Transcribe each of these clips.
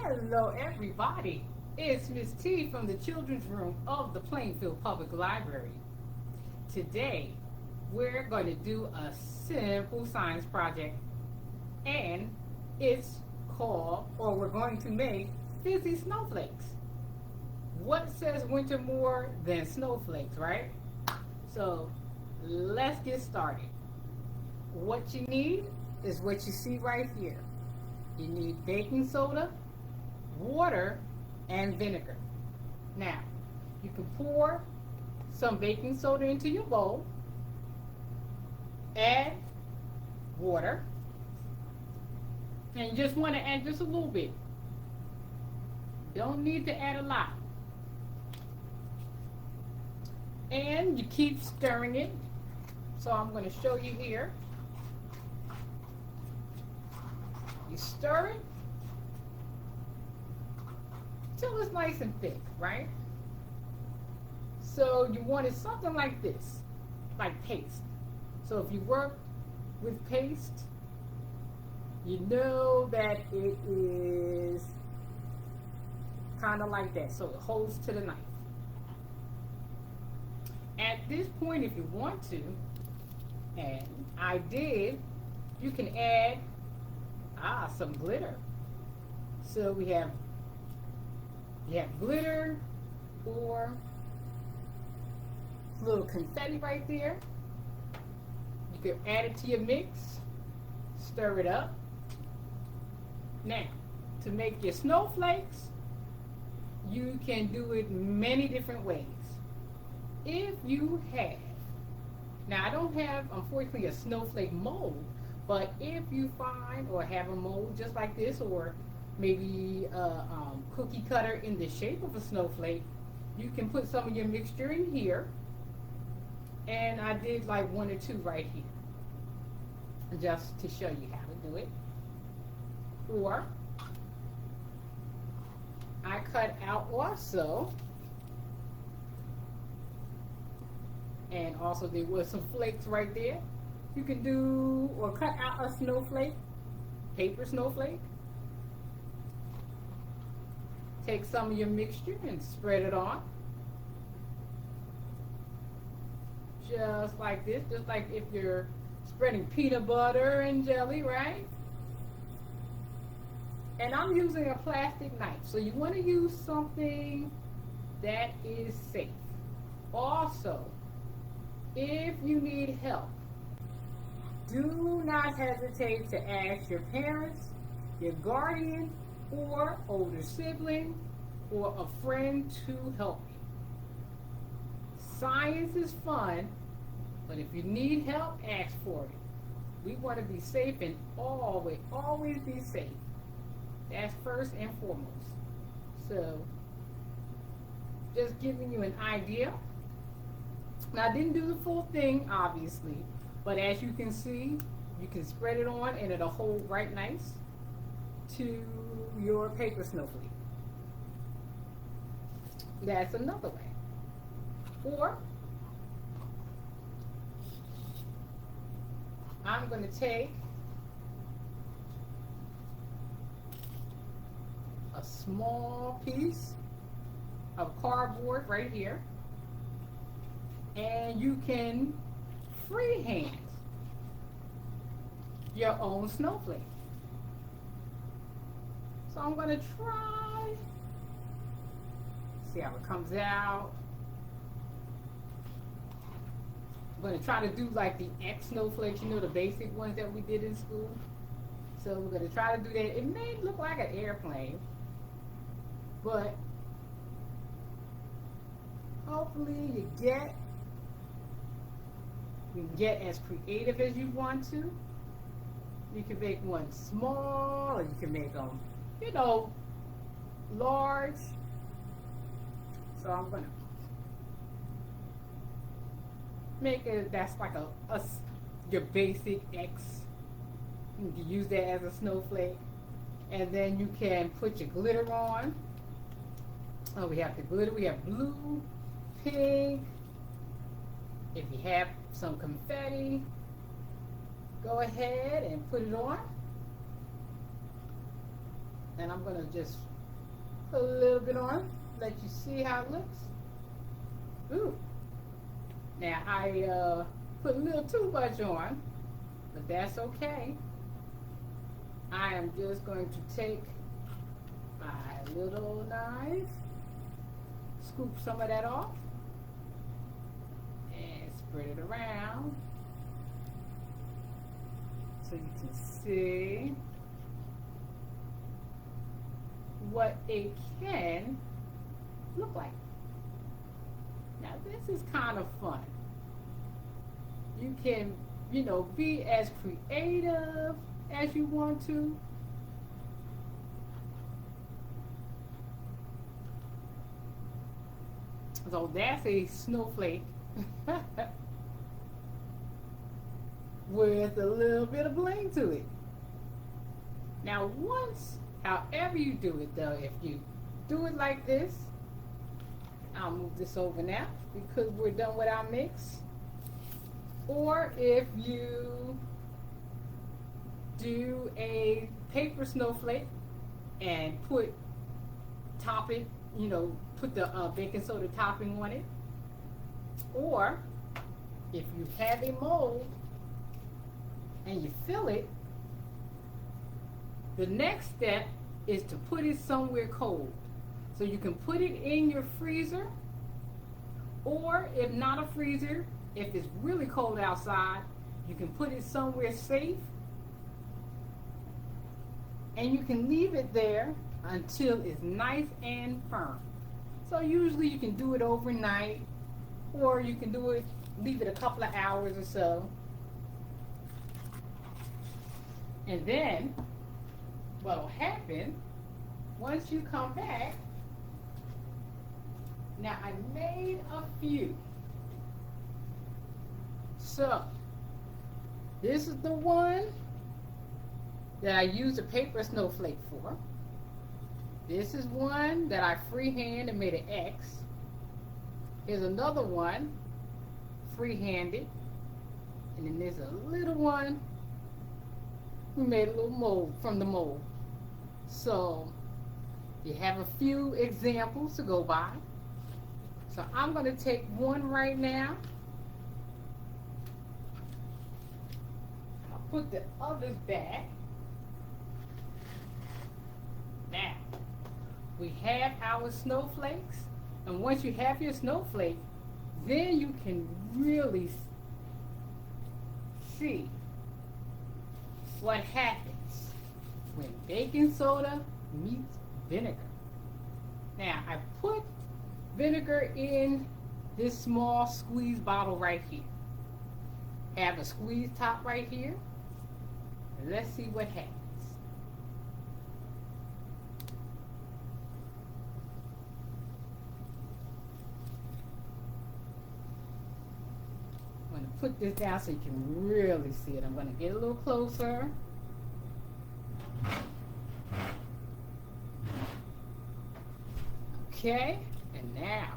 Hello, everybody. It's Miss T from the Children's Room of the Plainfield Public Library. Today, we're going to do a simple science project, and it's called, or we're going to make, Fizzy Snowflakes. What says winter more than snowflakes, right? So, let's get started. What you need is what you see right here. You need baking soda, water, and vinegar. Now, you can pour some baking soda into your bowl, add water, and you just want to add just a little bit. Don't need to add a lot. And you keep stirring it. So I'm going to show you here. You stir it till it's nice and thick, right? So you want it something like this, like paste. So if you work with paste, you know that it is kind of like that, so it holds to the knife. At this point, if you want to, and I did, you can add some glitter. So we have glitter or little confetti right there. You can add it to your mix, stir it up. Now, to make your snowflakes, you can do it many different ways. If you have, now I don't have, unfortunately, a snowflake mold, but if you find or have a mold just like this, or maybe a cookie cutter in the shape of a snowflake, you can put some of your mixture in here. And I did like one or two right here, just to show you how to do it. Or I cut out also, and also there was some flakes right there. You can do, or cut out a snowflake, paper snowflake. Take some of your mixture and spread it on. Just like this, just like if you're spreading peanut butter and jelly, right? And I'm using a plastic knife, so you want to use something that is safe. Also, if you need help, do not hesitate to ask your parents, your guardian, or older sibling, or a friend to help you. Science is fun, but if you need help, ask for it. We want to be safe and always be safe. That's first and foremost. So, just giving you an idea. Now, I didn't do the full thing, obviously, but as you can see, you can spread it on and it'll hold right nice to your paper snowflake. That's another way. Or I'm going to take a small piece of cardboard right here, and you can freehand your own snowflake. So I'm going to try, see how it comes out. I'm going to try to do like the X snowflakes, you know, the basic ones that we did in school. So we're going to try to do that. It may look like an airplane, but hopefully you can get as creative as you want to. You can make one small, or you can make them, you know, large. So I'm going to make it, that's like your basic X. You can use that as a snowflake. And then you can put your glitter on. Oh, we have the glitter. We have blue, pink. If you have some confetti, go ahead and put it on. And I'm going to just Put a little bit on, let you see how it looks. Ooh. Now I put a little too much on, but that's okay. I am just going to take my little knife, scoop some of that off, and spread it around so you can see what it can look like. Now this is kind of fun. You can, you know, be as creative as you want to. So that's a snowflake with a little bit of bling to it. Now once, however you do it though, if you do it like this, I'll move this over now because we're done with our mix. Or if you do a paper snowflake and top it, you know, put the baking soda topping on it. Or if you have a mold and you fill it, the next step is to put it somewhere cold. So you can put it in your freezer, or if not a freezer, if it's really cold outside, you can put it somewhere safe, and you can leave it there until it's nice and firm. So usually you can do it overnight, or you can do it, leave it a couple of hours or so. And then what will happen once you come back, now I made a few. So this is the one that I used a paper snowflake for. This is one that I freehand and made an X. Here's another one, freehanded. And then there's a little one we made a little mold from the mold. So you have a few examples to go by. So I'm going to take one right now. I'll put the others back. Now, we have our snowflakes. And once you have your snowflake, then you can really see what happens when baking soda meets vinegar. Now, I put vinegar in this small squeeze bottle right here. Have a squeeze top right here. And let's see what happens. I'm going to put this down so you can really see it. I'm going to get a little closer. Okay, and now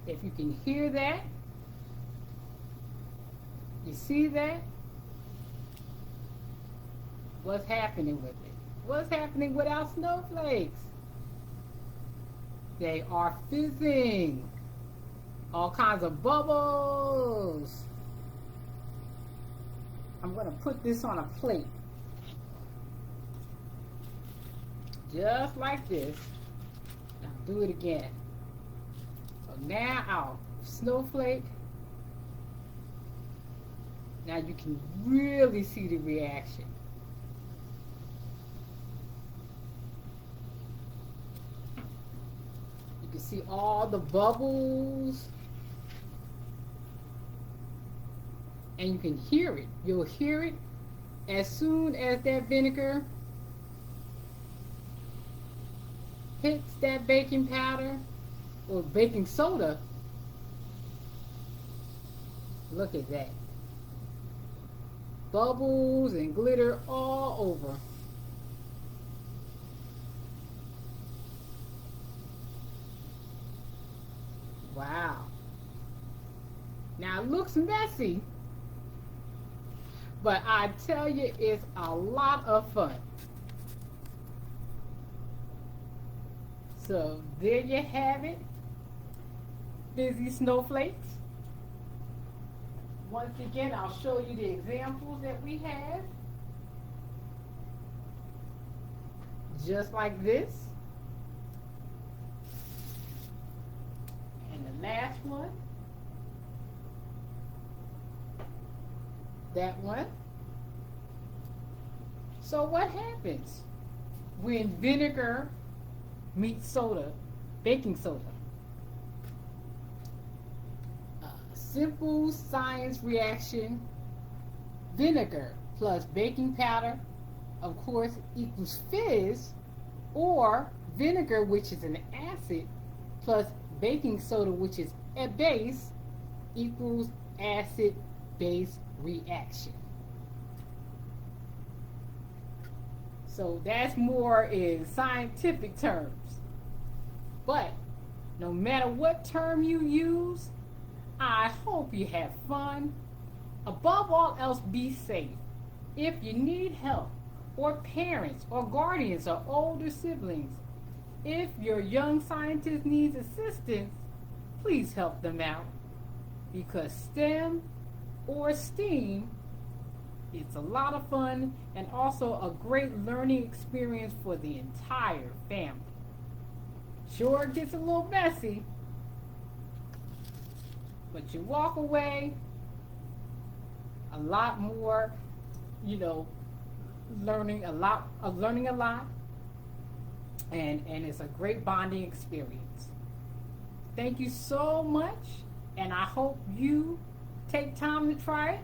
if you can hear that, you see that, what's happening with it? What's happening with our snowflakes? They are fizzing. All kinds of bubbles. I'm going to put this on a plate. Just like this. Now do it again. So now our snowflake. Now you can really see the reaction. You can see all the bubbles. And you can hear it. You'll hear it as soon as that vinegar hits that baking powder or baking soda. Look at that. Bubbles and glitter all over. Wow. Now it looks messy, But I tell you, it's a lot of fun. So there you have it, Fizzy Snowflakes. Once again, I'll show you the examples that we have. Just like this. And the last one. That one. So what happens when vinegar meets soda, baking soda? Simple science reaction. Vinegar plus baking powder, of course, equals fizz, or vinegar, which is an acid, plus baking soda, which is a base, equals acid-base reaction. So that's more in scientific terms. But no matter what term you use, I hope you have fun. Above all else, be safe. If you need help, or parents, or guardians, or older siblings, if your young scientist needs assistance, please help them out. Because STEM or STEAM, it's a lot of fun and also a great learning experience for the entire family. Sure, it gets a little messy, but you walk away a lot more, learning a lot, and it's a great bonding experience. Thank you so much, and I hope you take time to try it.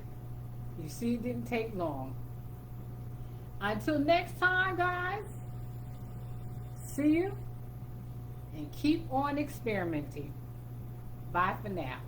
You see, it didn't take long. Until next time, guys, see you, and keep on experimenting. Bye for now.